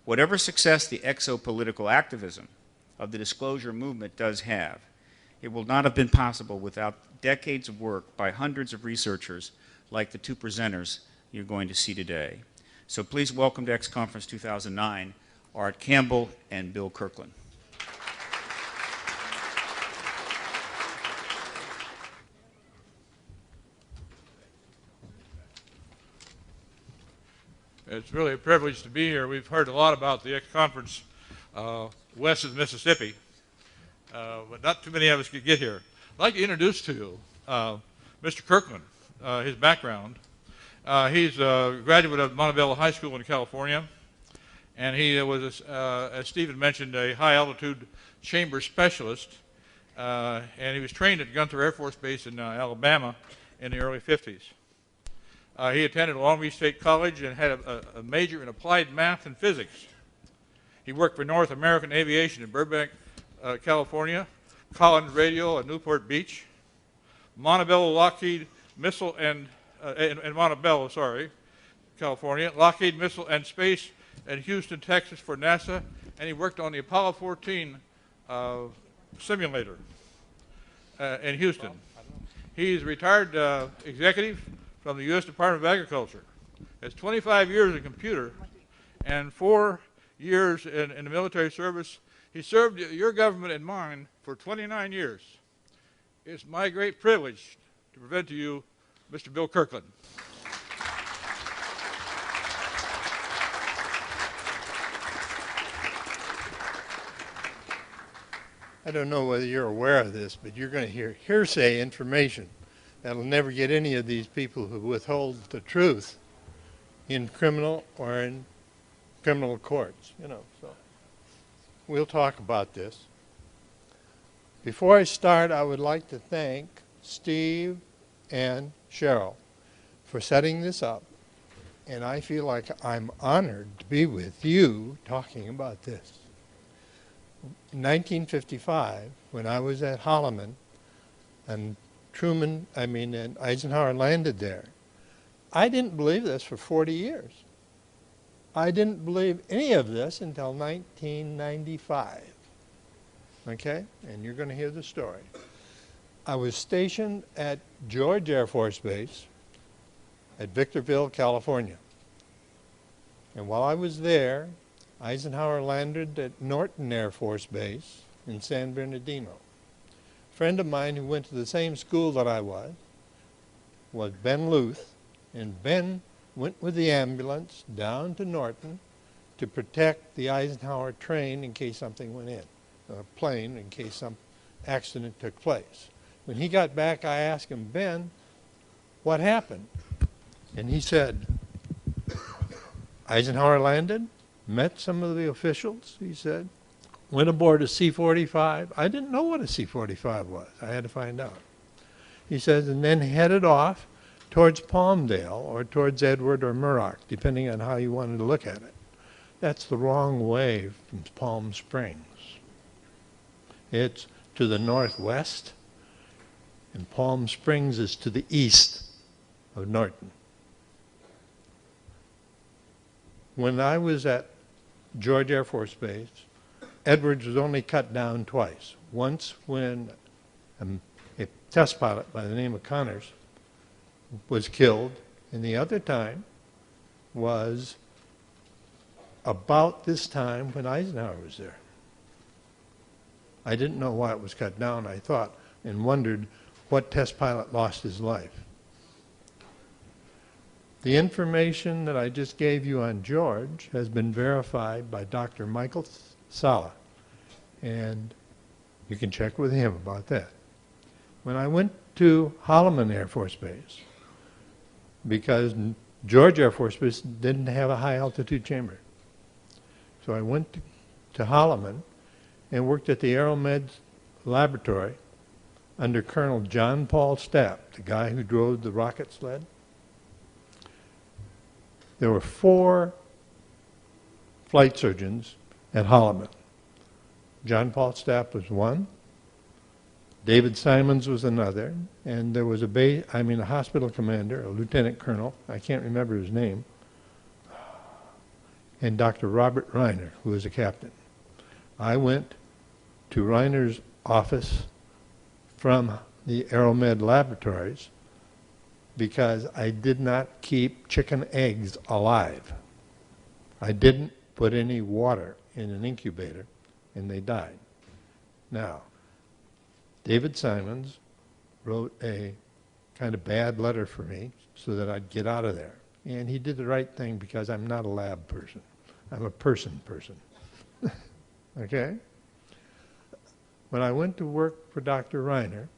Whatever success the exopolitical activism of the disclosure movement does have, it will not have been possible without decades of work by hundreds of researchers like the two presenters you're going to see today. So please welcome to X Conference 2009, Art Campbell and Bill Kirkland. It's really a privilege to be here. We've heard a lot about the X Conference west of the Mississippi, but not too many of us could get here. I'd like to introduce to you Mr. Kirkland, his background. He's a graduate of Montebello High School in California, and he was, as Stephen mentioned, a high-altitude chamber specialist, and he was trained at Gunther Air Force Base in Alabama in the early 50s. He attended Long Beach State College and had a major in applied math and physics. He worked for North American Aviation in Burbank, California, Collins Radio at Newport Beach, Montebello Lockheed Missile and in Montebello, sorry, California, Lockheed Missile and Space in Houston, Texas for NASA, and he worked on the Apollo 14 simulator in Houston. He's a retired executive from the U.S. Department of Agriculture. Has 25 years in computer and 4 years in the military service. He served your government and mine for 29 years. It's my great privilege to present to you Mr. Bill Kirkland. I don't know whether you're aware of this, but you're going to hear hearsay information that'll never get any of these people who withhold the truth in criminal or in criminal courts, you know. So we'll talk about this. Before I start, I would like to thank Steve and Cheryl for setting this up, and I feel like I'm honored to be with you talking about this. In 1955, when I was at Holloman, and Eisenhower landed there, I didn't believe this for 40 years. I didn't believe any of this until 1995. Okay? And you're going to hear the story. I was stationed at George Air Force Base at Victorville, California. And while I was there, Eisenhower landed at Norton Air Force Base in San Bernardino. A friend of mine who went to the same school that I was Ben Luth, and Ben went with the ambulance down to Norton to protect the Eisenhower train in case something went in, or plane in case some accident took place. When he got back, I asked him, Ben, what happened? And he said, Eisenhower landed, met some of the officials, he said, went aboard a C-45. I didn't know what a C-45 was. I had to find out. He says, and then headed off towards Palmdale or towards Edward or Muroc, depending on how you wanted to look at it. That's the wrong way from Palm Springs. It's to the northwest, and Palm Springs is to the east of Norton. When I was at George Air Force Base, Edwards was only cut down twice. Once when a test pilot by the name of Connors was killed, and the other time was about this time when Eisenhower was there. I didn't know why it was cut down, I thought, and wondered what test pilot lost his life. The information that I just gave you on George has been verified by Dr. Michael Sala, and you can check with him about that. When I went to Holloman Air Force Base, because George Air Force Base didn't have a high-altitude chamber, so I went to Holloman and worked at the Aeromed laboratory under Colonel John Paul Stapp, the guy who drove the rocket sled. There were 4 flight surgeons at Holloman. John Paul Stapp was one, David Simons was another, and there was a hospital commander, a lieutenant colonel, I can't remember his name, and Dr. Robert Reiner, who was a captain. I went to Reiner's office from the Aeromed laboratories because I did not keep chicken eggs alive. I didn't put any water in an incubator, and they died. Now, David Simons wrote a kind of bad letter for me so that I'd get out of there. And he did the right thing because I'm not a lab person. I'm a person. Okay? When I went to work for Dr. Reiner,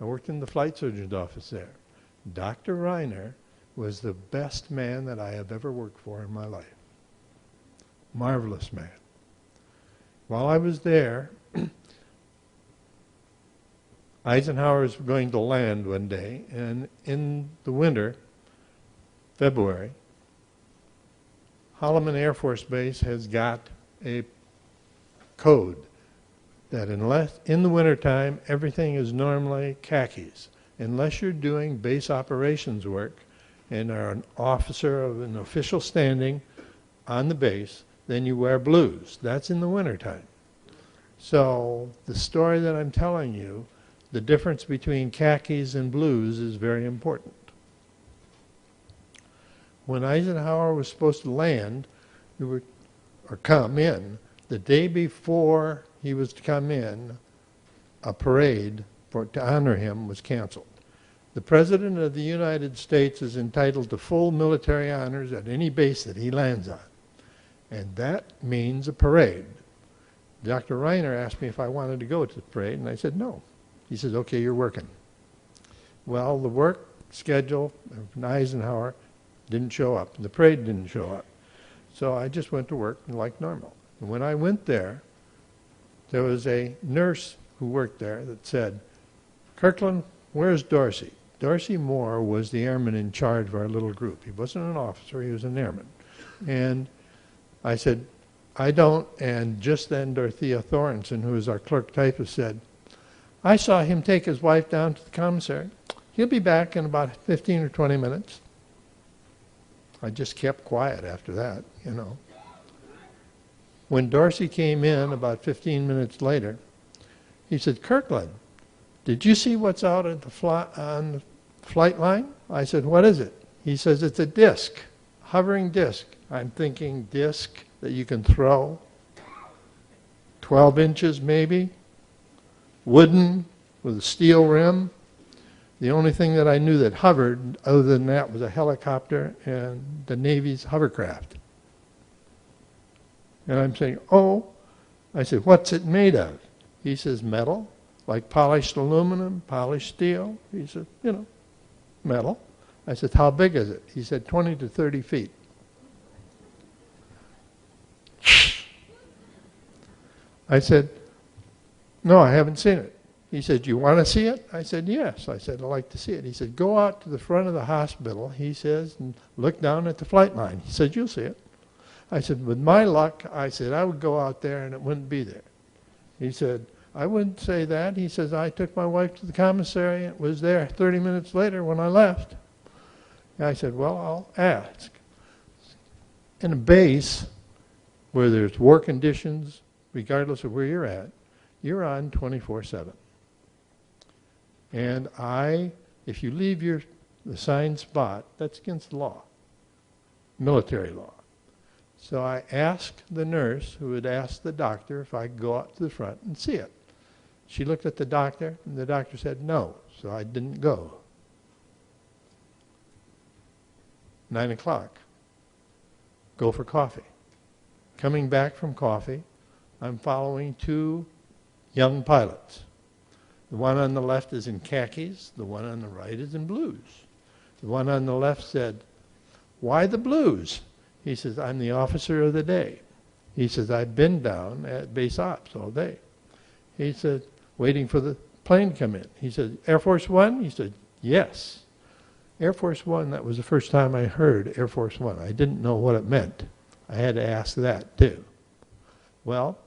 I worked in the flight surgeon's office there. Dr. Reiner was the best man that I have ever worked for in my life. Marvelous man. While I was there, Eisenhower was going to land one day, and in the winter, February, Holloman Air Force Base has got a code that unless in the wintertime everything is normally khakis. Unless you're doing base operations work and are an officer of an official standing on the base, then you wear blues. That's in the wintertime. So the story that I'm telling you, the difference between khakis and blues is very important. When Eisenhower was supposed to land, or come in, the day before he was to come in, a parade to honor him was canceled. The President of the United States is entitled to full military honors at any base that he lands on. And that means a parade. Dr. Reiner asked me if I wanted to go to the parade, and I said no. He says, okay, you're working. Well, the work schedule of Eisenhower didn't show up, and the parade didn't show up. So I just went to work like normal. And when I went there, there was a nurse who worked there that said, Kirkland, where's Dorsey? Dorsey Moore was the airman in charge of our little group. He wasn't an officer, he was an airman. And I said, I don't. And just then Dorothea Thorenson, who was our clerk typist, said, I saw him take his wife down to the commissary. He'll be back in about 15 or 20 minutes. I just kept quiet after that, you know. When Dorsey came in about 15 minutes later, he said, Kirkland, did you see what's out at on the flight line? I said, what is it? He says, it's a disc, hovering disc. I'm thinking disc that you can throw, 12 inches maybe, wooden with a steel rim. The only thing that I knew that hovered other than that was a helicopter and the Navy's hovercraft. And I'm saying, oh, I said, what's it made of? He says, metal, like polished aluminum, polished steel. He said, you know, metal. I said, how big is it? He said, 20 to 30 feet. I said, no, I haven't seen it. He said, you want to see it? I said, yes. I said, I'd like to see it. He said, go out to the front of the hospital, he says, and look down at the flight line. He said, you'll see it. I said, with my luck, I said, I would go out there and it wouldn't be there. He said, I wouldn't say that. He says, I took my wife to the commissary and it was there 30 minutes later when I left. And I said, well, I'll ask. In a base where there's war conditions, regardless of where you're on 24/7. And if you leave your assigned spot, that's against the law, military law. So I asked the nurse who had asked the doctor if I could go out to the front and see it. She looked at the doctor, and the doctor said no, so I didn't go. 9 o'clock, go for coffee. Coming back from coffee, I'm following two young pilots. The one on the left is in khakis, the one on the right is in blues. The one on the left said, why the blues? He says, I'm the officer of the day. He says, I've been down at base ops all day. He said, waiting for the plane to come in. He said, Air Force One? He said, yes. Air Force One, that was the first time I heard Air Force One. I didn't know what it meant. I had to ask that too. Well,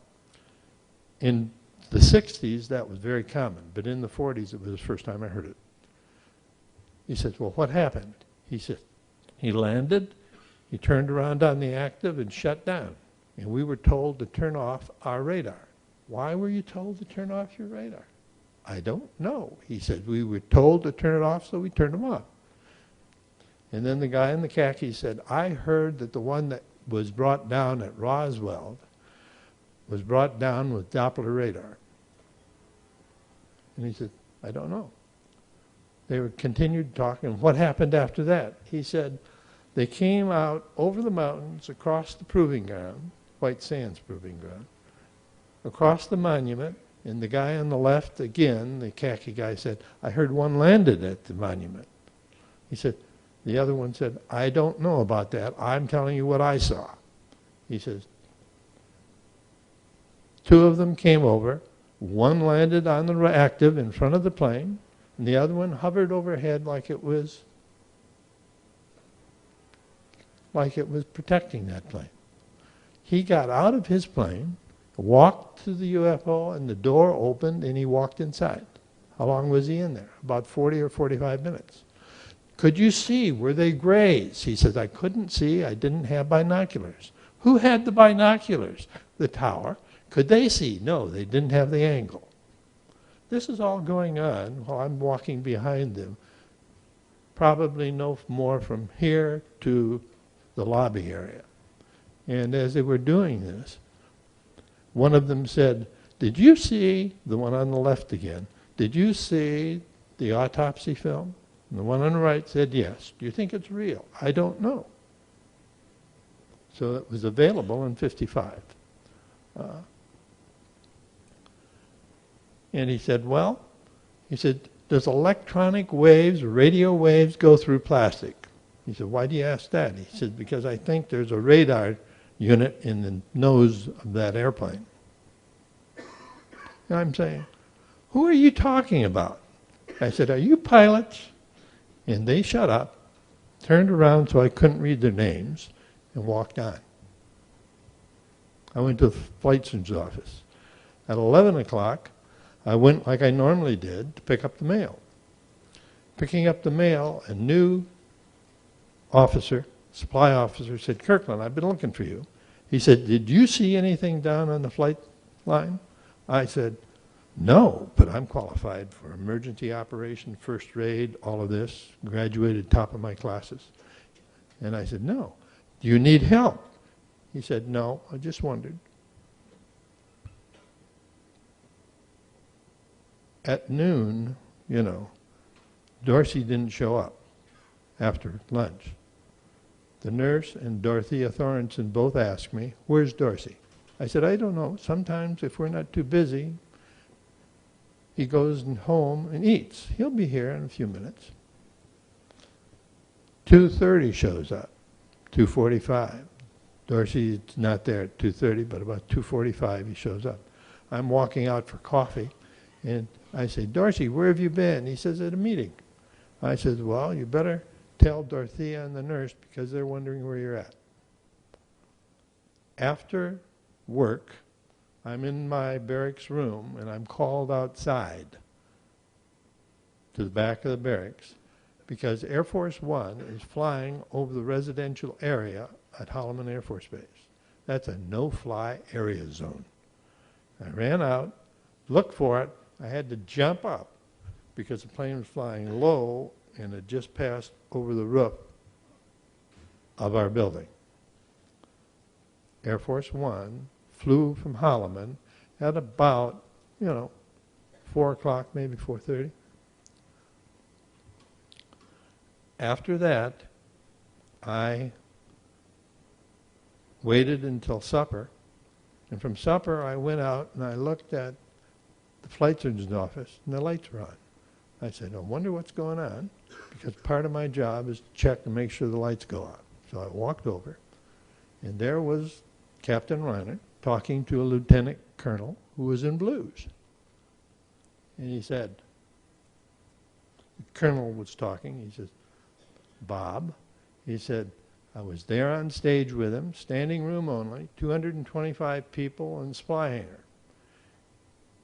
in the 60s, that was very common, but in the 40s, it was the first time I heard it. He says, well, what happened? He said, he landed, He turned around on the active and shut down. And we were told to turn off our radar. Why were you told to turn off your radar? I don't know. He said, we were told to turn it off, so we turned them off. And then the guy in the khaki said, I heard that the one that was brought down at Roswell was brought down with Doppler radar. And he said, I don't know. They continued talking. What happened after that? He said, they came out over the mountains, across the proving ground, White Sands Proving Ground, across the monument, and the guy on the left, again, the khaki guy said, I heard one landed at the monument. He said, the other one said, I don't know about that. I'm telling you what I saw. He says, two of them came over. One landed on the active in front of the plane, and the other one hovered overhead like it was protecting that plane. He got out of his plane, walked to the UFO, and the door opened, and he walked inside. How long was he in there? About 40 or 45 minutes. Could you see? Were they grays? He says, I couldn't see. I didn't have binoculars. Who had the binoculars? The tower. Could they see? No, they didn't have the angle. This is all going on while I'm walking behind them, probably no more from here to the lobby area. And as they were doing this, one of them said, did you see, the one on the left again, did you see the autopsy film? And the one on the right said, yes. Do you think it's real? I don't know. So it was available in 55. And he said, well, he said, does electronic waves, radio waves go through plastic? He said, why do you ask that? He said, because I think there's a radar unit in the nose of that airplane. And I'm saying, who are you talking about? I said, are you pilots? And they shut up, turned around so I couldn't read their names, and walked on. I went to the flight surgeon's office. At 11 o'clock, I went like I normally did to pick up the mail. Picking up the mail, a new officer, supply officer, said, Kirkland, I've been looking for you. He said, did you see anything down on the flight line? I said, no, but I'm qualified for emergency operation, first aid, all of this, graduated top of my classes. And I said, no. Do you need help? He said, no, I just wondered. At noon, Dorsey didn't show up after lunch. The nurse and Dorothea Thorenson both asked me, where's Dorsey? I said, I don't know. Sometimes if we're not too busy, he goes home and eats. He'll be here in a few minutes. 2:30 shows up, 2:45. Dorsey's not there at 2:30, but about 2:45 he shows up. I'm walking out for coffee, and I say, Dorsey, where have you been? He says, at a meeting. I said, well, you better tell Dorothea and the nurse because they're wondering where you're at. After work, I'm in my barracks room, and I'm called outside to the back of the barracks because Air Force One is flying over the residential area at Holloman Air Force Base. That's a no-fly area zone. I ran out, looked for it. I had to jump up because the plane was flying low and had just passed over the roof of our building. Air Force One flew from Holloman at about, 4 o'clock, maybe 4:30. After that, I waited until supper, and from supper I went out and I looked at the flight surgeon's office, and the lights were on. I said, I wonder what's going on, because part of my job is to check and make sure the lights go on. So I walked over, and there was Captain Reiner talking to a lieutenant colonel who was in blues. And he said, the colonel was talking, he says, Bob, he said, I was there on stage with him, standing room only, 225 people in the supply hangar.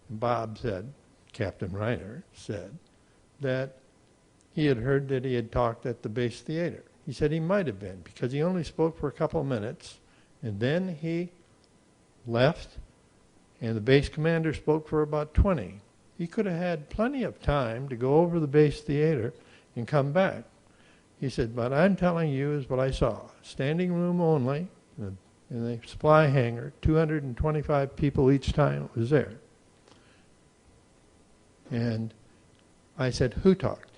And Bob said, Captain Reiner said, that he had heard that he had talked at the base theater. He said he might have been, because he only spoke for a couple of minutes, and then he left, and the base commander spoke for about 20. He could have had plenty of time to go over the base theater and come back. He said, but I'm telling you is what I saw. Standing room only, in the supply hangar, 225 people each time it was there. And I said, who talked?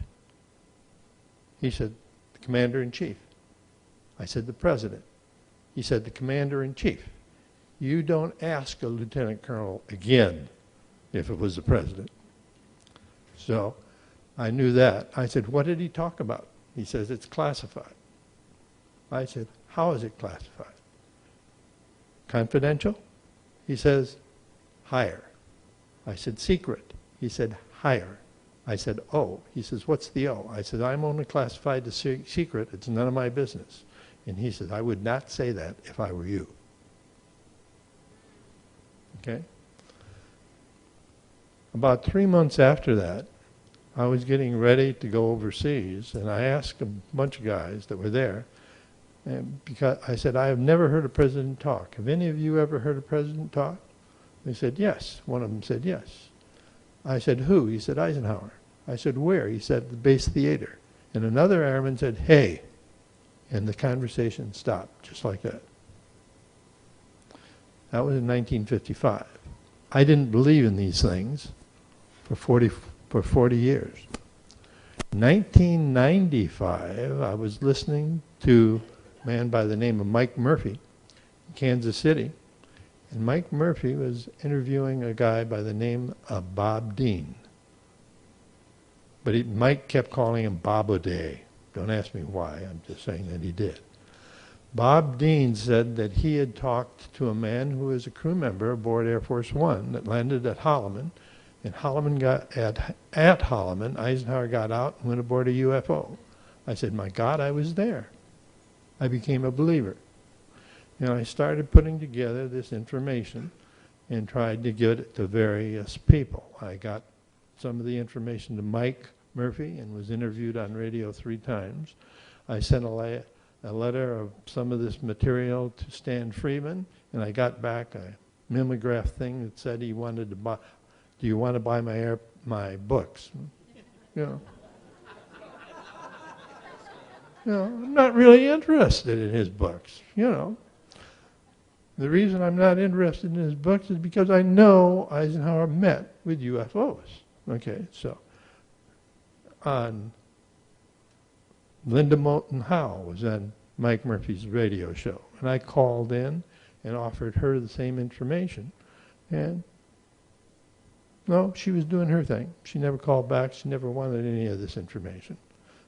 He said, the commander-in-chief. I said, the president. He said, the commander-in-chief. You don't ask a lieutenant colonel again if it was the president. So I knew that. I said, what did he talk about? He says, it's classified. I said, how is it classified? Confidential? He says, higher. I said, secret. He said, higher. I said, O. He says, what's the O? I said, I'm only classified to secret. It's none of my business. And he said, I would not say that if I were you. Okay? About 3 months after that, I was getting ready to go overseas, and I asked a bunch of guys that were there, and because I said, I have never heard a president talk. Have any of you ever heard a president talk? They said, yes. One of them said, yes. I said, who? He said, Eisenhower. I said, where? He said, the base theater. And another airman said, hey. And the conversation stopped, just like that. That was in 1955. I didn't believe in these things for 40 years. 1995, I was listening to a man by the name of Mike Murphy in Kansas City. And Mike Murphy was interviewing a guy by the name of Bob Dean. But Mike kept calling him Bob O'Day. Don't ask me why, I'm just saying that he did. Bob Dean said that he had talked to a man who was a crew member aboard Air Force One that landed at Holloman, and Holloman got at Holloman, Eisenhower got out and went aboard a UFO. I said, my God, I was there. I became a believer. And I started putting together this information and tried to give it to various people. I got some of the information to Mike Murphy and was interviewed on radio 3 times. I sent a letter of some of this material to Stan Freeman, and I got back a mimeograph thing that said he wanted to buy, do you want to buy my books? You know, I'm not really interested in his books, you know. The reason I'm not interested in his books is because I know Eisenhower met with UFOs. Okay, so on Linda Moulton Howe was on Mike Murphy's radio show, and I called in and offered her the same information, and no, she was doing her thing. She never called back. She never wanted any of this information.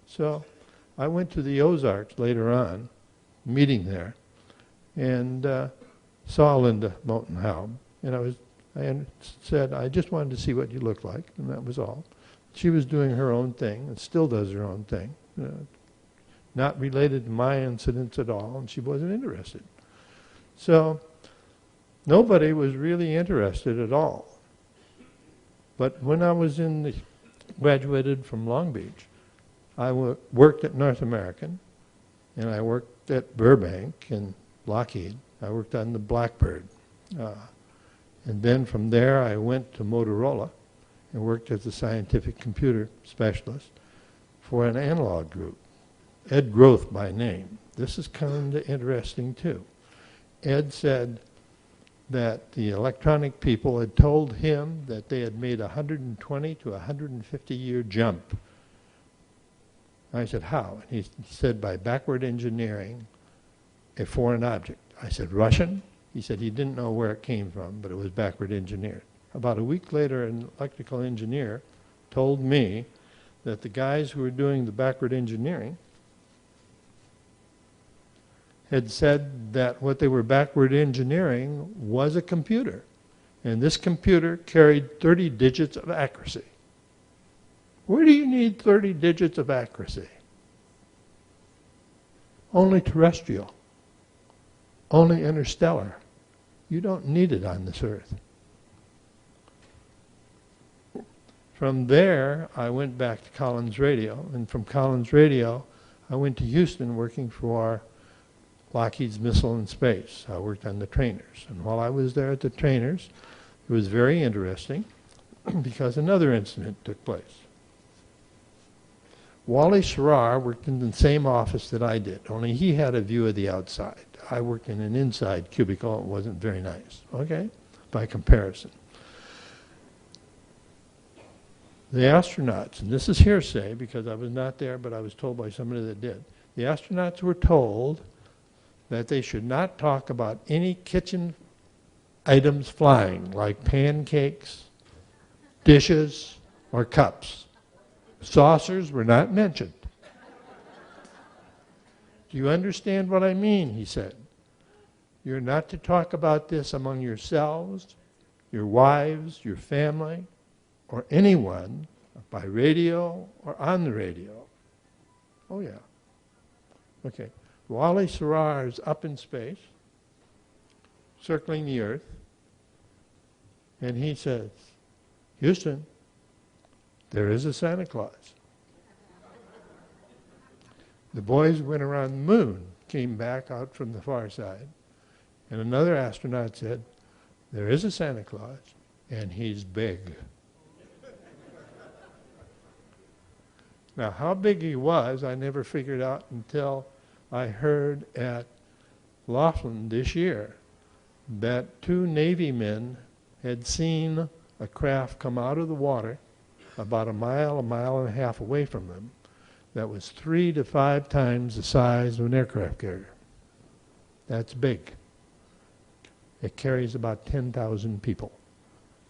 So I went to the Ozarks later on, meeting there, and saw Linda Moulton Howe, and I said, I just wanted to see what you looked like, and that was all. She was doing her own thing, and still does her own thing, not related to my incidents at all, and she wasn't interested. So nobody was really interested at all. But when I was graduated from Long Beach, I worked at North American, and I worked at Burbank and Lockheed. I worked on the Blackbird. And then from there, I went to Motorola and worked as a scientific computer specialist for an analog group, Ed Groth by name. This is kind of interesting, too. Ed said that the electronic people had told him that they had made a 120 to 150-year jump. I said, how? And he said, by backward engineering a foreign object. I said, Russian? He said he didn't know where it came from, but it was backward engineered. About a week later, an electrical engineer told me that the guys who were doing the backward engineering had said that what they were backward engineering was a computer. And this computer carried 30 digits of accuracy. Where do you need 30 digits of accuracy? Only terrestrial. Only interstellar. You don't need it on this earth. From there, I went back to Collins Radio, and from Collins Radio, I went to Houston working for Lockheed's Missile and Space. I worked on the trainers. And while I was there at the trainers, it was very interesting because another incident took place. Wally Schrar worked in the same office that I did, only he had a view of the outside. I worked in an inside cubicle. It wasn't very nice, okay, by comparison. The astronauts, and this is hearsay because I was not there, but I was told by somebody that did. The astronauts were told that they should not talk about any kitchen items flying, like pancakes, dishes, or cups. Saucers were not mentioned. Do you understand what I mean? He said. You're not to talk about this among yourselves, your wives, your family, or anyone by radio or on the radio. Oh, yeah. Okay. Wally Schrar is up in space, circling the Earth, and he says, Houston, there is a Santa Claus. The boys went around the moon, came back out from the far side, and another astronaut said, there is a Santa Claus, and he's big. Now, how big he was, I never figured out until I heard at Laughlin this year that 2 Navy men had seen a craft come out of the water about a mile and a half away from them that was 3 to 5 times the size of an aircraft carrier. That's big. It carries about 10,000 people.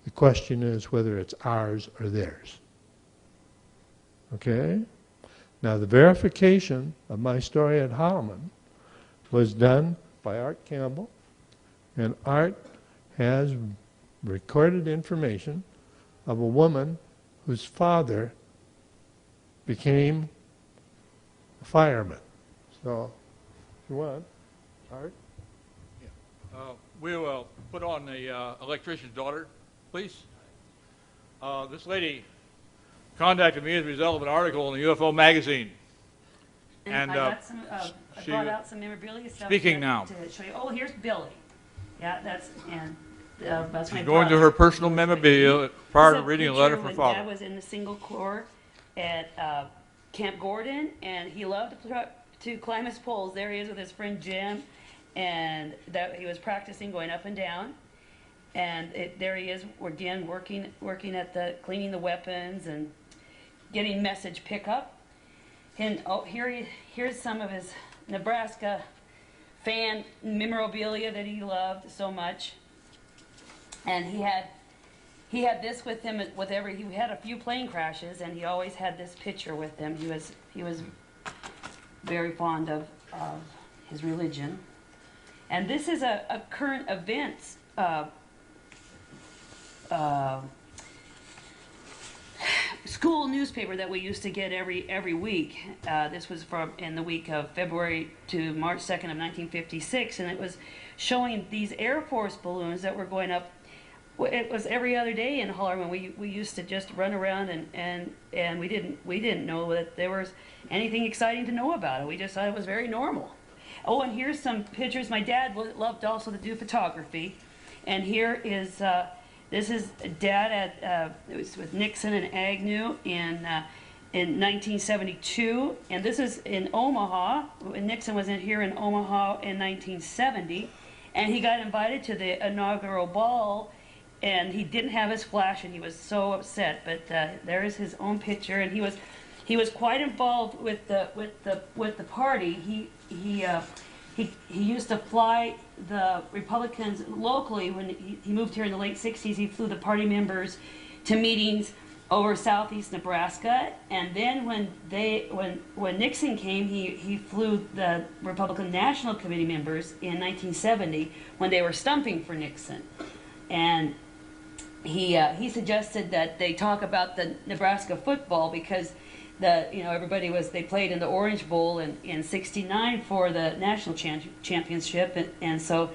The question is whether it's ours or theirs. Okay? Now, the verification of my story at Holloman was done by Art Campbell, and Art has recorded information of a woman whose father became a fireman. So, if you want, Art? We will put on the electrician's daughter, please. This lady contacted me as a result of an article in the UFO magazine. And I got some, I brought out some memorabilia stuff speaking now. To show you. Oh, here's Billy. Yeah, that's my She's going to her personal memorabilia prior to reading a letter from when father. Dad was in the Single Corps at Camp Gordon, and he loved to climb his poles. There he is with his friend Jim, and that he was practicing going up and down. And there he is again working at cleaning the weapons and getting message pickup. And here's some of his Nebraska fan memorabilia that he loved so much. And he had this with him he had a few plane crashes, and he always had this picture with him. He was very fond of his religion. And this is a current events school newspaper that we used to get every week. This was in the week of February to March 2nd of 1956, and it was showing these Air Force balloons that were going up. It was every other day in Hollerman. We used to just run around and we didn't know that there was anything exciting to know about it. We just thought it was very normal. Oh, and here's some pictures. My dad loved also to do photography, and here is this is Dad at it was with Nixon and Agnew in 1972, and this is in Omaha. Nixon was here in Omaha in 1970, and he got invited to the inaugural ball, and he didn't have his flash, and he was so upset. But there is his own picture, and he was quite involved with the party. He used to fly the Republicans locally. When he moved here in the late 60s, he flew the party members to meetings over southeast Nebraska. And then when Nixon came, he flew the Republican National Committee members in 1970 when they were stumping for Nixon. And he suggested that they talk about the Nebraska football because they played in the Orange Bowl in '69 for the national championship, and so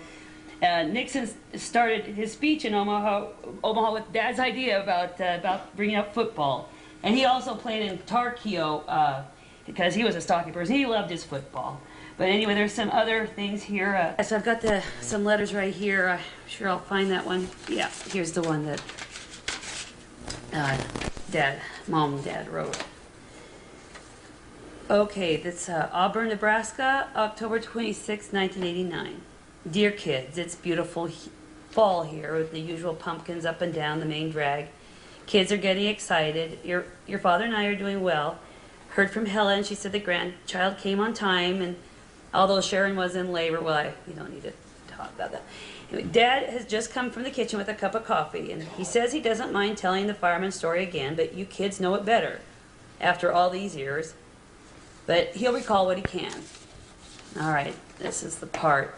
Nixon started his speech in Omaha with Dad's idea about bringing up football, and he also played in Tarkio because he was a stocky person. He loved his football. But anyway, there's some other things here. So I've got some letters right here. I'm sure I'll find that one. Yeah, here's the one that Mom and Dad wrote. Okay, that's Auburn, Nebraska, October 26, 1989. Dear kids, it's beautiful fall here with the usual pumpkins up and down the main drag. Kids are getting excited. Your father and I are doing well. Heard from Helen. She said the grandchild came on time, and although Sharon was in labor, well, you don't need to talk about that. Anyway, Dad has just come from the kitchen with a cup of coffee, and he says he doesn't mind telling the fireman story again, but you kids know it better after all these years. But he'll recall what he can. All right, this is the part.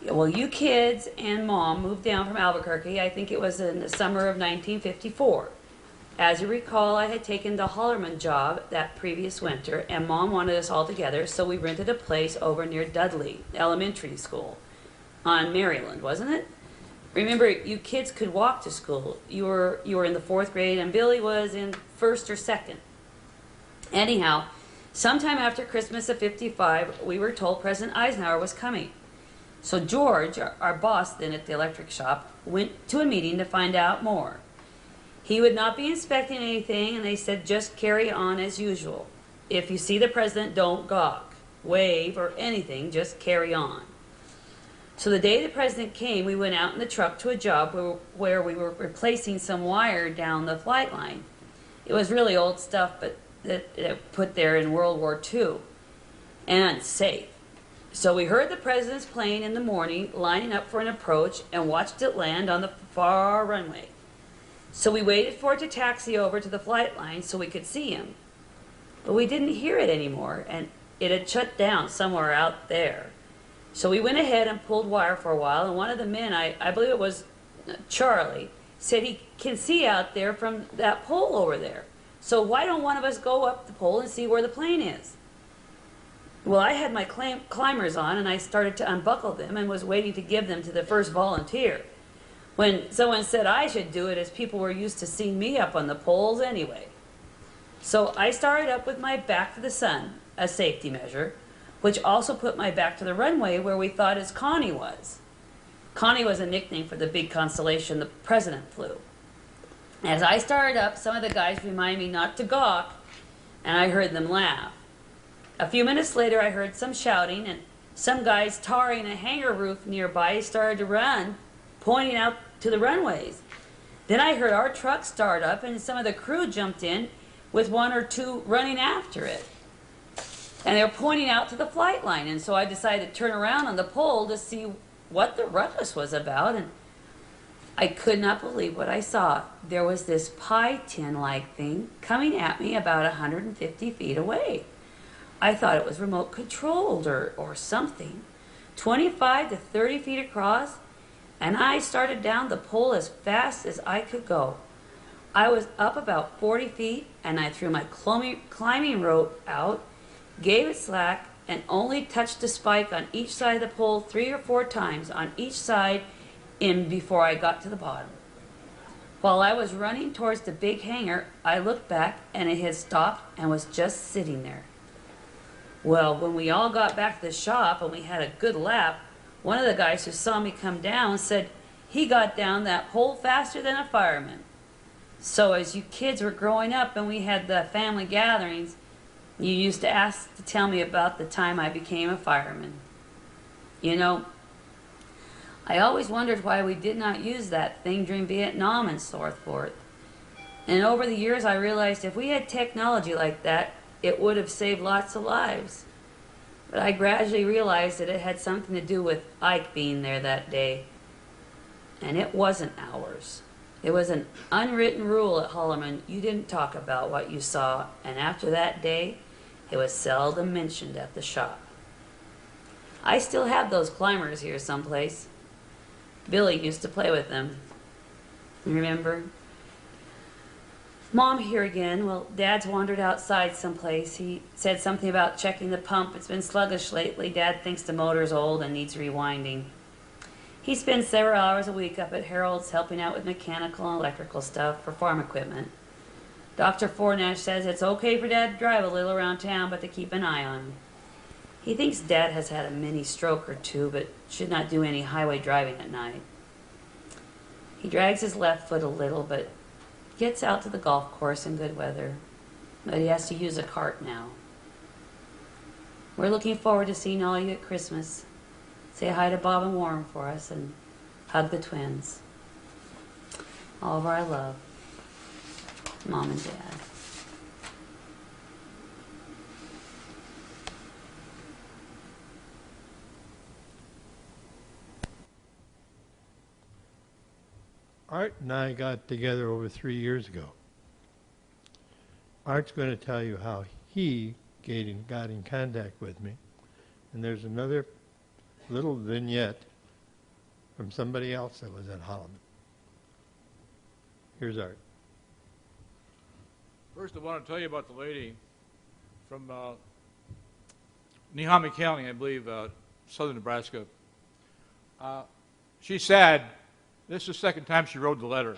Well, you kids and Mom moved down from Albuquerque. I think it was in the summer of 1954. As you recall, I had taken the Hollerman job that previous winter, and Mom wanted us all together, so we rented a place over near Dudley Elementary School on Maryland, wasn't it? Remember, you kids could walk to school. You were in the 4th grade, and Billy was in 1st or 2nd. Anyhow, sometime after Christmas of '55, we were told President Eisenhower was coming. So George, our boss then at the electric shop, went to a meeting to find out more. He would not be inspecting anything, and they said just carry on as usual. If you see the president, don't gawk, wave, or anything, just carry on. So the day the president came, we went out in the truck to a job where we were replacing some wire down the flight line. It was really old stuff, but that put there in World War II, and unsafe. So we heard the president's plane in the morning, lining up for an approach, and watched it land on the far runway. So we waited for it to taxi over to the flight line so we could see him. But we didn't hear it anymore, and it had shut down somewhere out there. So we went ahead and pulled wire for a while, and one of the men, I believe it was Charlie, said he can see out there from that pole over there. So why don't one of us go up the pole and see where the plane is? Well, I had my climbers on, and I started to unbuckle them and was waiting to give them to the first volunteer, when someone said I should do it as people were used to seeing me up on the poles anyway. So I started up with my back to the sun, a safety measure, which also put my back to the runway where we thought his Connie was. Connie was a nickname for the big constellation the president flew. As I started up, some of the guys reminded me not to gawk, and I heard them laugh. A few minutes later, I heard some shouting, and some guys tarring a hangar roof nearby started to run, pointing out to the runways. Then I heard our truck start up, and some of the crew jumped in with one or two running after it. And they were pointing out to the flight line, and so I decided to turn around on the pole to see what the ruckus was about, and I could not believe what I saw. There was this pie tin-like thing coming at me about 150 feet away. I thought it was remote controlled or something. 25 to 30 feet across, and I started down the pole as fast as I could go. I was up about 40 feet, and I threw my climbing rope out, gave it slack, and only touched the spike on each side of the pole 3 or 4 times on each side in before I got to the bottom. While I was running towards the big hangar, I looked back, and it had stopped and was just sitting there. Well, when we all got back to the shop and we had a good lap, one of the guys who saw me come down said he got down that pole faster than a fireman. So as you kids were growing up and we had the family gatherings, you used to ask to tell me about the time I became a fireman. You know, I always wondered why we did not use that thing during Vietnam and so forth. And over the years I realized if we had technology like that, it would have saved lots of lives. But I gradually realized that it had something to do with Ike being there that day. And it wasn't ours. It was an unwritten rule at Hollerman. You didn't talk about what you saw, and after that day, it was seldom mentioned at the shop. I still have those climbers here someplace. Billy used to play with them. Remember? Mom here again. Well, Dad's wandered outside someplace. He said something about checking the pump. It's been sluggish lately. Dad thinks the motor's old and needs rewinding. He spends several hours a week up at Harold's helping out with mechanical and electrical stuff for farm equipment. Dr. Fornash says it's okay for Dad to drive a little around town, but to keep an eye on him. He thinks Dad has had a mini stroke or two, but should not do any highway driving at night. He drags his left foot a little, but gets out to the golf course in good weather. But he has to use a cart now. We're looking forward to seeing all you at Christmas. Say hi to Bob and Warren for us and hug the twins. All of our love. Mom and Dad. Art and I got together over 3 years ago. Art's going to tell you how he got in contact with me. And there's another little vignette from somebody else that was at Holloman. Here's Art. First, I want to tell you about the lady from Nehami County, I believe, southern Nebraska. She's sad. This is the second time she wrote the letter.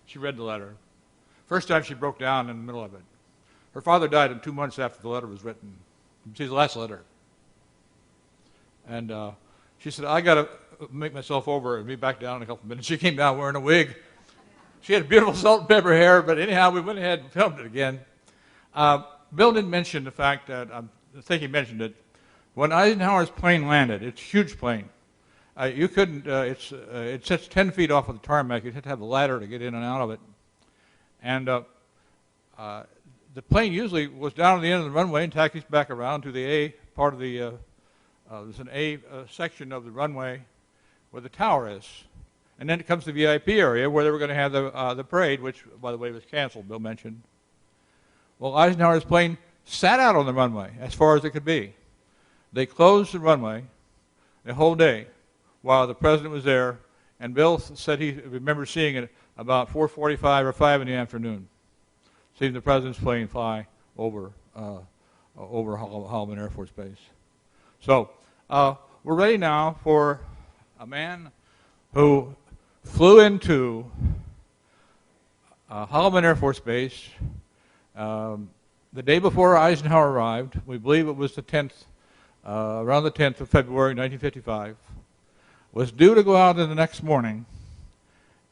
She read the letter. First time she broke down in the middle of it. Her father died in 2 months after the letter was written. She's the last letter. And she said, I got to make myself over and be back down in a couple minutes. She came down wearing a wig. She had beautiful salt and pepper hair, but anyhow, we went ahead and filmed it again. Bill didn't mention the fact that, I think he mentioned it, when Eisenhower's plane landed, it's a huge plane. You couldn't, it sits 10 feet off of the tarmac. You'd have to have a ladder to get in and out of it. And the plane usually was down at the end of the runway and taxis back around to the A part of the, there's an A section of the runway where the tower is. And then it comes to the VIP area where they were going to have the parade, which, by the way, was canceled, Bill mentioned. Well, Eisenhower's plane sat out on the runway as far as it could be. They closed the runway the whole day while the president was there, and Bill said he remembers seeing it about 4:45 or 5 in the afternoon, seeing the president's plane fly over Holloman Air Force Base. So we're ready now for a man who flew into Holloman Air Force Base the day before Eisenhower arrived. We believe it was the 10th, around the 10th of February, 1955. Was due to go out the next morning,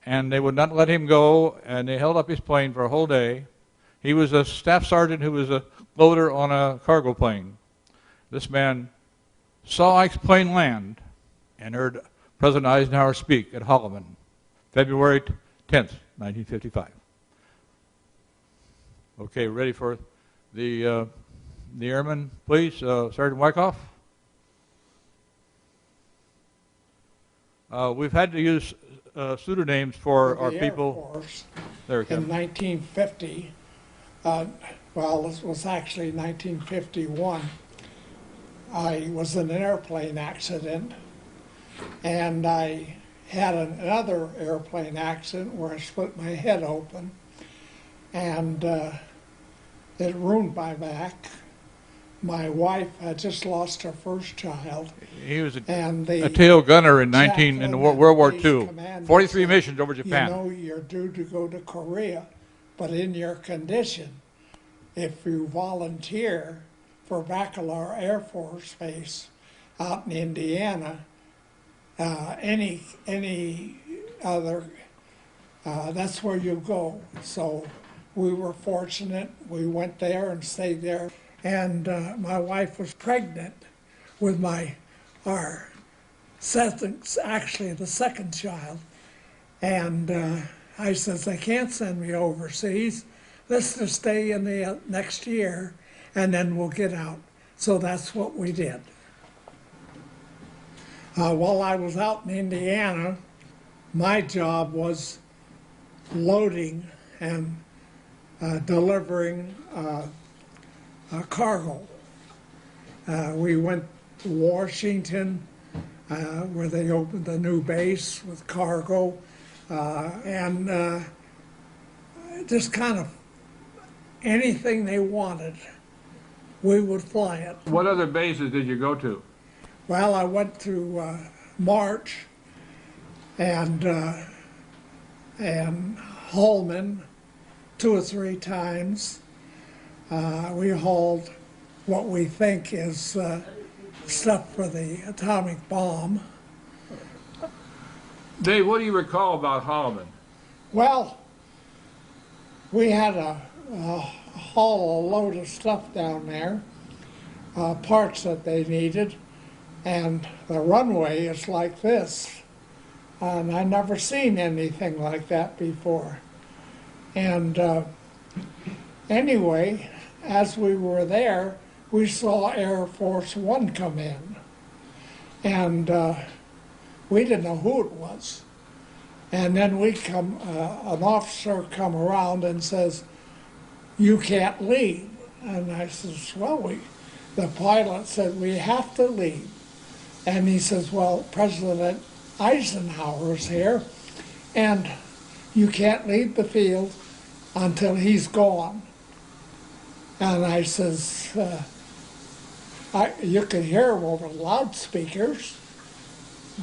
and they would not let him go, and they held up his plane for a whole day. He was a staff sergeant who was a loader on a cargo plane. This man saw Ike's plane land and heard President Eisenhower speak at Holloman, February 10th, 1955. Okay, ready for the airman, please, Sergeant Wyckoff. We've had to use pseudonyms for our people. Air Force There we go. in 1950, well, this was actually 1951. I was in an airplane accident, and I had another airplane accident where I split my head open, and it ruined my back. My wife had just lost her first child. He was And a tail gunner in chaplain World War base II. commander 43 said, missions over Japan. You know, you're due to go to Korea, but in your condition, if you volunteer for Bacalar Air Force Base out in Indiana, any other, that's where you go. So we were fortunate. We went there and stayed there. And my wife was pregnant with our the second child. And I says, they can't send me overseas. Let's just stay in the next year, and then we'll get out. So that's what we did. While I was out in Indiana, my job was loading and delivering cargo. We went to Washington, where they opened the new base with cargo, and just kind of anything they wanted, we would fly it. What other bases did you go to? Well, I went to March and Holman, 2 or 3 times. We hauled what we think is stuff for the atomic bomb. Dave, what do you recall about Holloman? Well, we had to haul a load of stuff down there, parts that they needed, and the runway is like this. And I never seen anything like that before. And anyway, as we were there, we saw Air Force One come in. And we didn't know who it was. And then an officer come around and says, "You can't leave." And I says, "Well, the pilot said we have to leave." And he says, "Well, President Eisenhower's here, and you can't leave the field until he's gone." And I says, you could hear him over loudspeakers,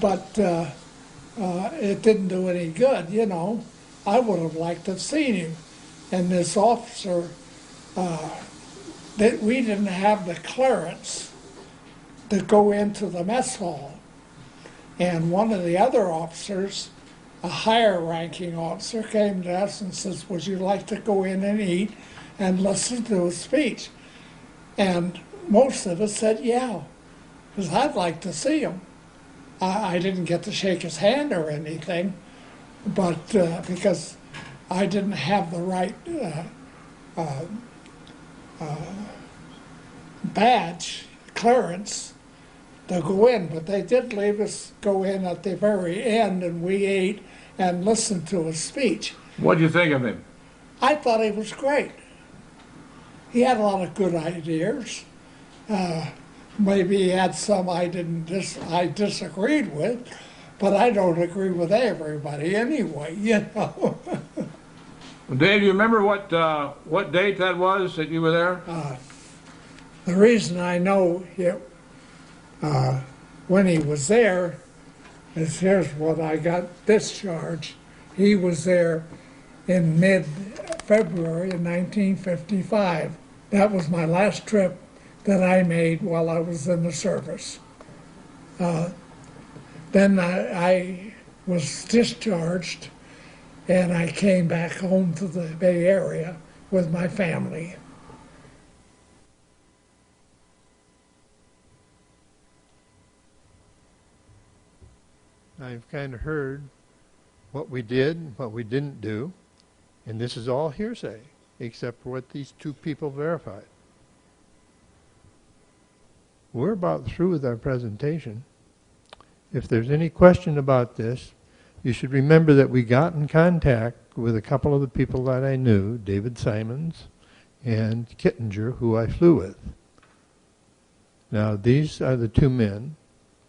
but it didn't do any good, you know. I would have liked to have seen him. And this officer, we didn't have the clearance to go into the mess hall. And one of the other officers, a higher ranking officer, came to us and says, "Would you like to go in and eat and listen to a speech?" And most of us said, "Yeah," because I'd like to see him. I didn't get to shake his hand or anything, but because I didn't have the right badge, clearance, to go in. But they did leave us go in at the very end, and we ate and listened to his speech. What do you think of him? I thought he was great. He had a lot of good ideas. Maybe he had some I disagreed with, but I don't agree with everybody anyway, you know. Well, Dave, do you remember what date that was that you were there? The reason I know when he was there is here's when I got discharged. He was there in mid-February of 1955. That was my last trip that I made while I was in the service. Then I was discharged, and I came back home to the Bay Area with my family. I've kind of heard what we did, what we didn't do, and this is all hearsay, except for what these 2 people verified. We're about through with our presentation. If there's any question about this, you should remember that we got in contact with a couple of the people that I knew, David Simons and Kittinger, who I flew with. Now, these are the 2 men,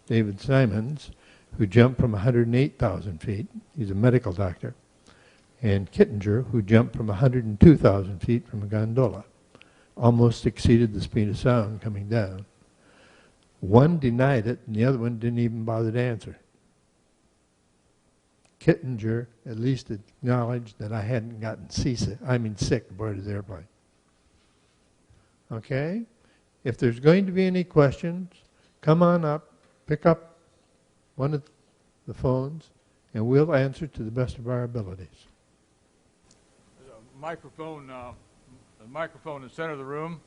David Simons, who jumped from 108,000 feet. He's a medical doctor. And Kittinger, who jumped from 102,000 feet from a gondola. Almost exceeded the speed of sound coming down. One denied it, and the other one didn't even bother to answer. Kittinger at least acknowledged that I hadn't gotten sick aboard his airplane. Okay? If there's going to be any questions, come on up, pick up one of the phones, and we'll answer to the best of our abilities. There's a microphone, the microphone in the center of the room.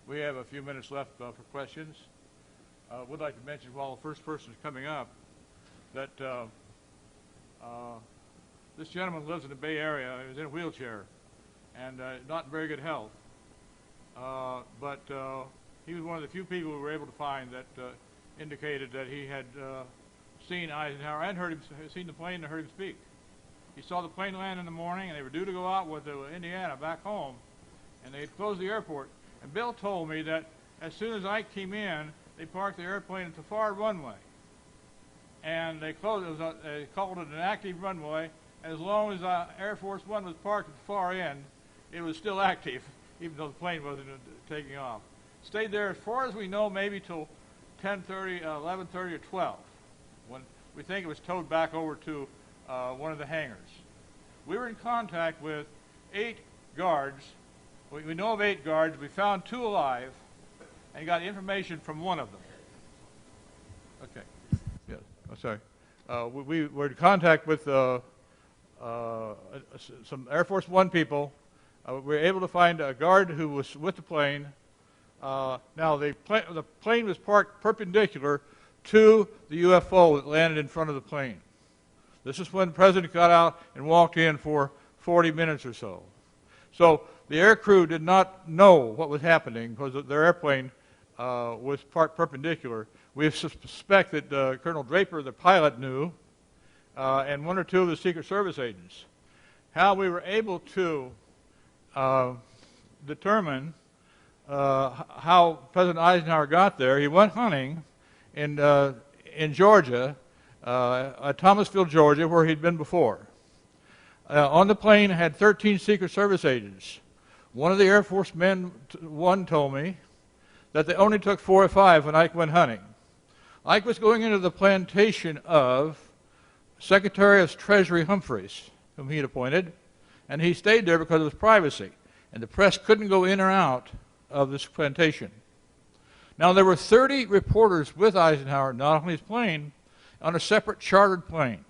We have a few minutes left for questions. Would like to mention while the first person is coming up that this gentleman lives in the Bay Area. He was in a wheelchair and not in very good health. But he was one of the few people we were able to find that indicated that he had seen Eisenhower and seen the plane and heard him speak. He saw the plane land in the morning, and they were due to go out with Indiana back home, and they had closed the airport. And Bill told me that as soon as I came in, they parked the airplane at the far runway, and they called it an active runway. And as long as Air Force One was parked at the far end, it was still active, even though the plane wasn't taking off. Stayed there as far as we know, maybe till 10:30, 11:30, or 12, when we think it was towed back over to one of the hangars. We were in contact with 8 guards. We know of 8 guards. We found 2 alive and got information from one of them. Okay. Yeah. Oh, sorry. We were in contact with some Air Force One people. We were able to find a guard who was with the plane. Now, the plane was parked perpendicular to the UFO that landed in front of the plane. This is when the president got out and walked in for 40 minutes or so. So the air crew did not know what was happening because their airplane was parked perpendicular. We suspect that Colonel Draper, the pilot, knew, and 1 or 2 of the Secret Service agents. How we were able to determine how President Eisenhower got there, he went hunting in Georgia, at Thomasville, Georgia, where he'd been before. On the plane had 13 Secret Service agents. One of the Air Force men, one told me, that they only took 4 or 5 when Ike went hunting. Ike was going into the plantation of Secretary of Treasury Humphreys, whom he had appointed, and he stayed there because of his privacy. And the press couldn't go in or out of this plantation. Now, there were 30 reporters with Eisenhower, not on his plane, on a separate chartered plane.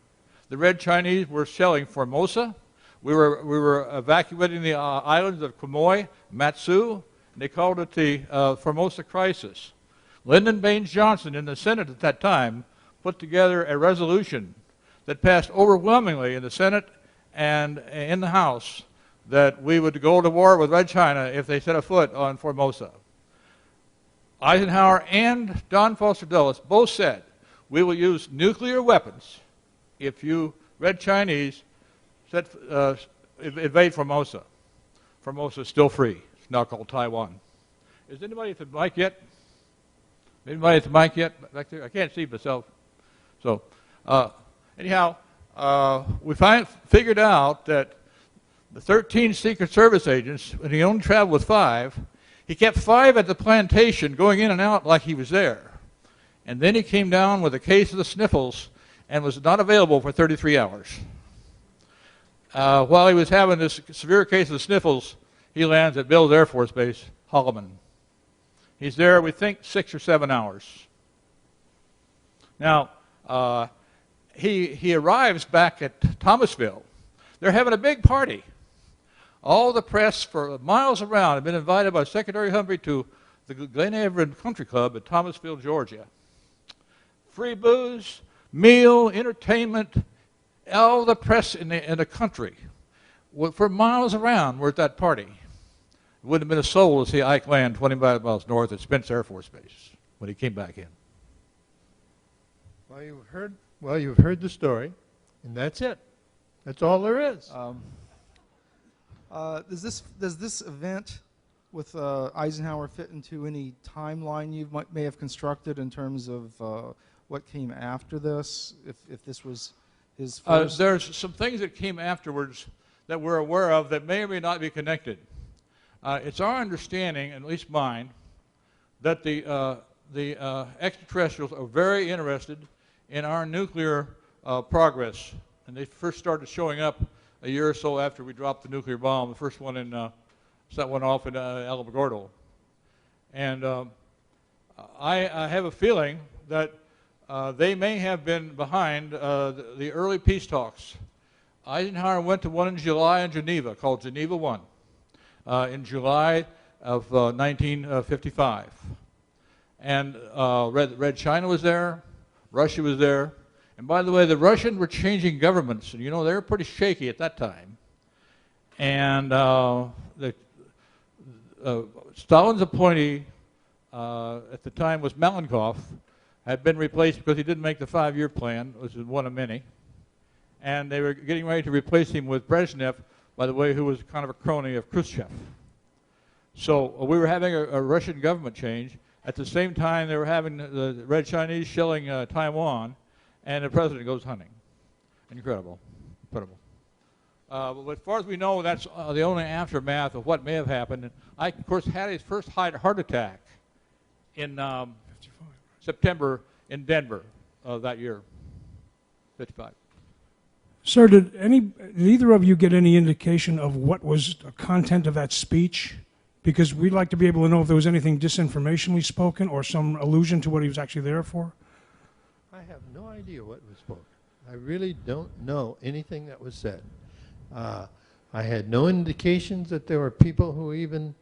The Red Chinese were shelling Formosa. We were evacuating the islands of Quemoy, Matsu, and they called it the Formosa Crisis. Lyndon Baines Johnson in the Senate at that time put together a resolution that passed overwhelmingly in the Senate and in the House that we would go to war with Red China if they set a foot on Formosa. Eisenhower and Don Foster Dulles both said, we will use nuclear weapons if you Red Chinese invade Formosa. Formosa is still free. It's now called Taiwan. Is anybody at the mic yet? Anybody at the mic yet back there? I can't see myself. So anyhow, we figured out that the 13 Secret Service agents, and he only traveled with 5, he kept 5 at the plantation going in and out like he was there. And then he came down with a case of the sniffles and was not available for 33 hours. While he was having this severe case of the sniffles, he lands at Bill's Air Force Base, Holloman. He's there, we think, 6 or 7 hours. Now, he arrives back at Thomasville. They're having a big party. All the press for miles around had been invited by Secretary Humphrey to the Glen Everett Country Club at Thomasville, Georgia. Free booze, meal, entertainment, all the press in the country for miles around were at that party. It wouldn't have been a soul to see Ike land 25 miles north at Spence Air Force Base when he came back in. Well, you've heard the story, and that's it. That's all there is. Does this event with Eisenhower fit into any timeline you may have constructed in terms of what came after this? If this was his first? There's some things that came afterwards that we're aware of that may or may not be connected. It's our understanding, at least mine, that the extraterrestrials are very interested in our nuclear progress. And they first started showing up a year or so after we dropped the nuclear bomb, the first one set one off in Alamogordo. And I have a feeling that they may have been behind the early peace talks. Eisenhower went to one in July in Geneva called Geneva I in July of 1955. And Red China was there, Russia was there. And by the way, the Russians were changing governments, and you know, they were pretty shaky at that time. And Stalin's appointee at the time was Malenkov, had been replaced because he didn't make the 5-year plan, which was one of many. And they were getting ready to replace him with Brezhnev, by the way, who was kind of a crony of Khrushchev. So we were having a Russian government change. At the same time, they were having the Red Chinese shelling Taiwan, and the president goes hunting. Incredible. Incredible. But as far as we know, that's the only aftermath of what may have happened. Ike, of course, had his first heart attack in September in Denver that year, 55. Sir, did either of you get any indication of what was the content of that speech? Because we'd like to be able to know if there was anything disinformationally spoken or some allusion to what he was actually there for. I have no idea what was spoken. I really don't know anything that was said. I had no indications that there were people who even,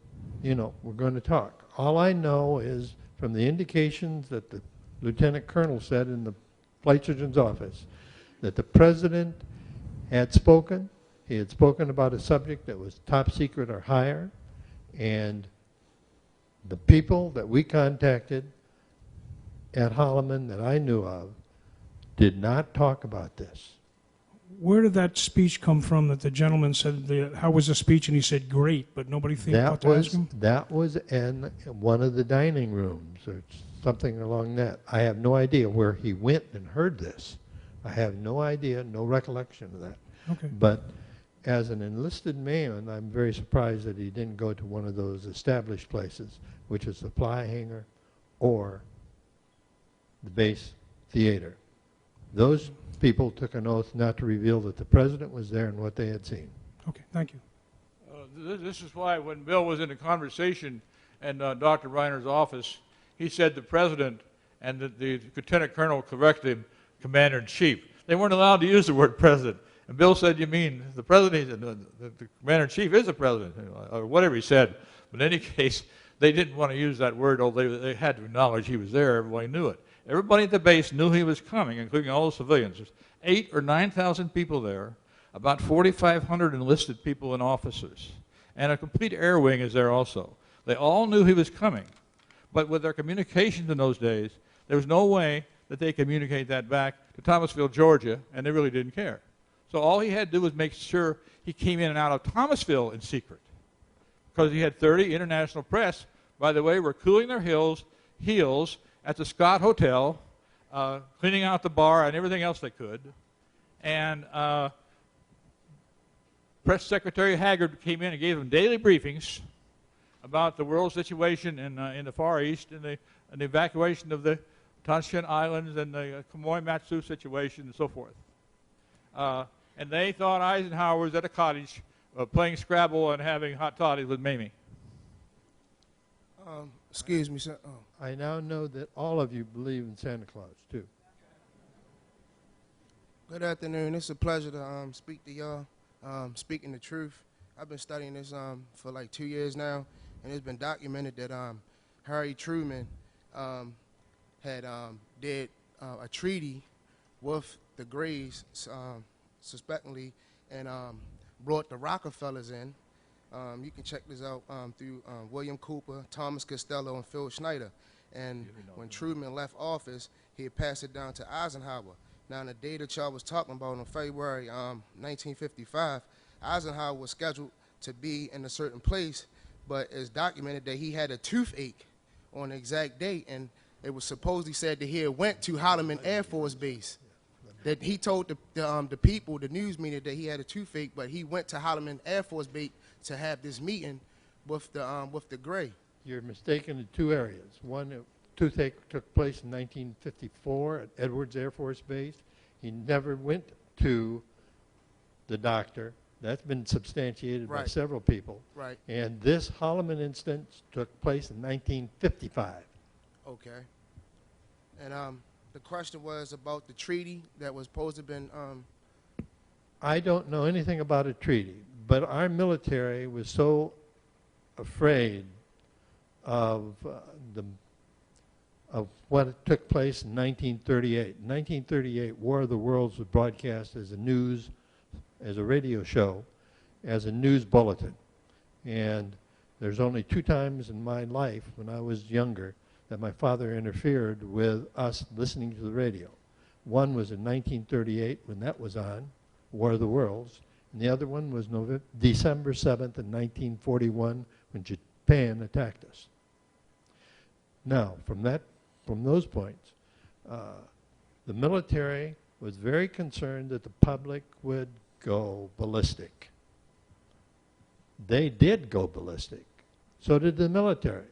were going to talk. All I know is from the indications that the lieutenant colonel said in the flight surgeon's office that the president had spoken. He had spoken about a subject that was top secret or higher, and the people that we contacted at Holloman that I knew of did not talk about this. Where did that speech come from that the gentleman said, how was the speech? And he said, great, but nobody thought to ask him? That was in one of the dining rooms or something along that. I have no idea where he went and heard this. I have no idea, no recollection of that. Okay. But as an enlisted man, I'm very surprised that he didn't go to one of those established places, which is the fly hangar or the base theater. Those people took an oath not to reveal that the president was there and what they had seen. Okay, thank you. This is why when Bill was in a conversation in Dr. Reiner's office, he said the president and the lieutenant colonel corrected him, commander-in-chief. They weren't allowed to use the word president. And Bill said, you mean the president? He said, no, the commander-in-chief is the president, or whatever he said. But in any case, they didn't want to use that word, although they had to acknowledge he was there. Everybody knew it. Everybody at the base knew he was coming, including all the civilians. There's 8,000 or 9,000 people there, about 4,500 enlisted people and officers. And a complete air wing is there also. They all knew he was coming. But with their communications in those days, there was no way that they communicate that back to Thomasville, Georgia, and they really didn't care. So all he had to do was make sure he came in and out of Thomasville in secret. Because he had 30 international press, by the way, were cooling their heels at the Scott Hotel, cleaning out the bar and everything else they could. And Press Secretary Haggard came in and gave them daily briefings about the world situation in the Far East and the evacuation of the Tanshan Islands and the Kamoy-Matsu situation and so forth. And they thought Eisenhower was at a cottage playing Scrabble and having hot toddies with Mamie. Excuse me, sir. I now know that all of you believe in Santa Claus, too. Good afternoon. It's a pleasure to speak to y'all. Speaking the truth, I've been studying this for like 2 years now, and it's been documented that Harry Truman had did a treaty with the Greys, suspectedly, and brought the Rockefellers in. You can check this out through William Cooper, Thomas Costello, and Phil Schneider. And when Truman left office, he had passed it down to Eisenhower. Now, in the day that y'all was talking about, in February 1955, Eisenhower was scheduled to be in a certain place, but it's documented that he had a toothache on the exact date, and it was supposedly said that he had went to Holloman Air Force Base. That he told the people, the news media, that he had a toothache, but he went to Holloman Air Force Base to have this meeting with the Gray. You're mistaken in two areas. One, toothache took place in 1954 at Edwards Air Force Base. He never went to the doctor. That's been substantiated by several people. Right. And this Holloman instance took place in 1955. Okay. And the question was about the treaty that was supposed to have been... I don't know anything about a treaty, but our military was so afraid of what took place in 1938. In 1938, War of the Worlds was broadcast as a radio show, as a news bulletin. And there's only 2 times in my life when I was younger that my father interfered with us listening to the radio. One was in 1938 when that was on, War of the Worlds, and the other one was December 7th in 1941 when Japan attacked us. Now, from those points, the military was very concerned that the public would go ballistic. They did go ballistic. So did the military.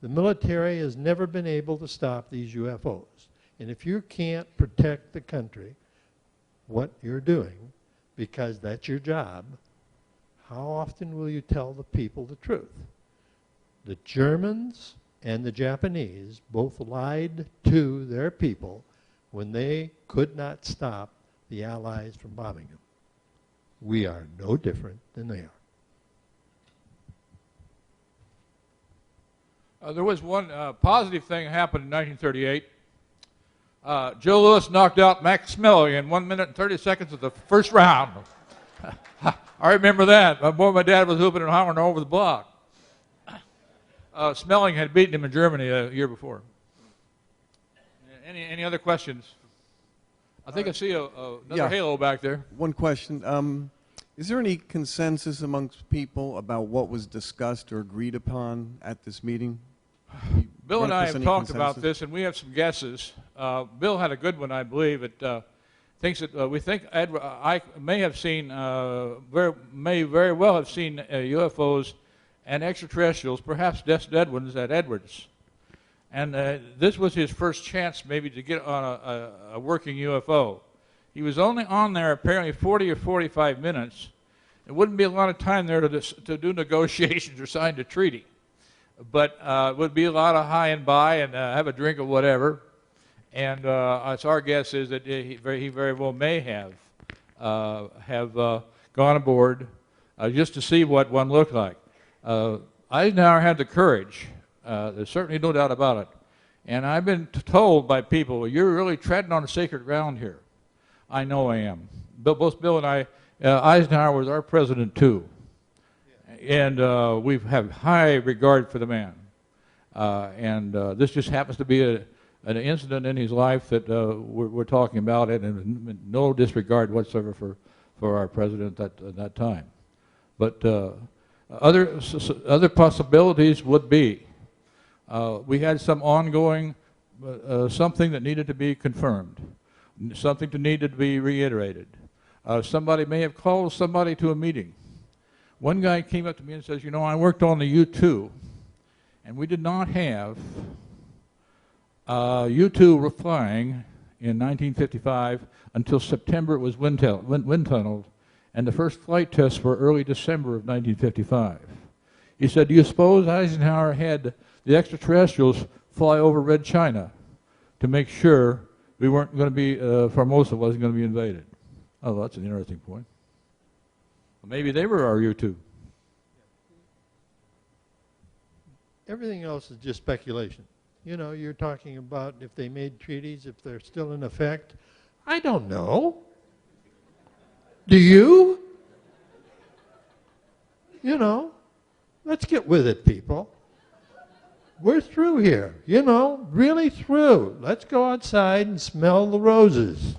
The military has never been able to stop these UFOs. And if you can't protect the country, what you're doing, because that's your job, how often will you tell the people the truth? The Germans and the Japanese both lied to their people when they could not stop the Allies from bombing them. We are no different than they are. There was one positive thing that happened in 1938. Joe Louis knocked out Max Smelling in 1 minute and 30 seconds of the first round. I remember that. Boy, my dad was hooping and hollering over the block. Smelling had beaten him in Germany a year before. Any other questions? I think I see another halo back there. One question. Is there any consensus amongst people about what was discussed or agreed upon at this meeting? Bill and I have talked about this, and we have some guesses. Bill had a good one, I believe. It thinks that we think I may have seen, may very well have seen UFOs and extraterrestrials, perhaps dead ones, at Edwards. And this was his first chance maybe to get on a working UFO. He was only on there apparently 40 or 45 minutes. It wouldn't be a lot of time there to do negotiations or sign a treaty. But it would be a lot of high and by and have a drink of whatever. And so our guess is that he very well may have gone aboard just to see what one looked like. Eisenhower had the courage. There's certainly no doubt about it. And I've been told by people, well, you're really treading on sacred ground here. I know I am. Both Bill and I, Eisenhower was our president too. And we have high regard for the man. And this just happens to be an incident in his life that we're talking about, and no disregard whatsoever for our president at that time. But other possibilities would be, we had some ongoing, something that needed to be confirmed, something that needed to be reiterated. Somebody may have called somebody to a meeting. One guy came up to me and says, you know, I worked on the U-2, and we did not have U-2 flying in 1955 until September. It was wind tunneled, and the first flight tests were early December of 1955. He said, do you suppose Eisenhower had the extraterrestrials fly over Red China to make sure we weren't going to be, Formosa wasn't going to be invaded? Oh, that's an interesting point. Maybe they were our U-2. Everything else is just speculation. You know, you're talking about if they made treaties, if they're still in effect. I don't know. Do you? You know, let's get with it, people. We're through here, you know, really through. Let's go outside and smell the roses.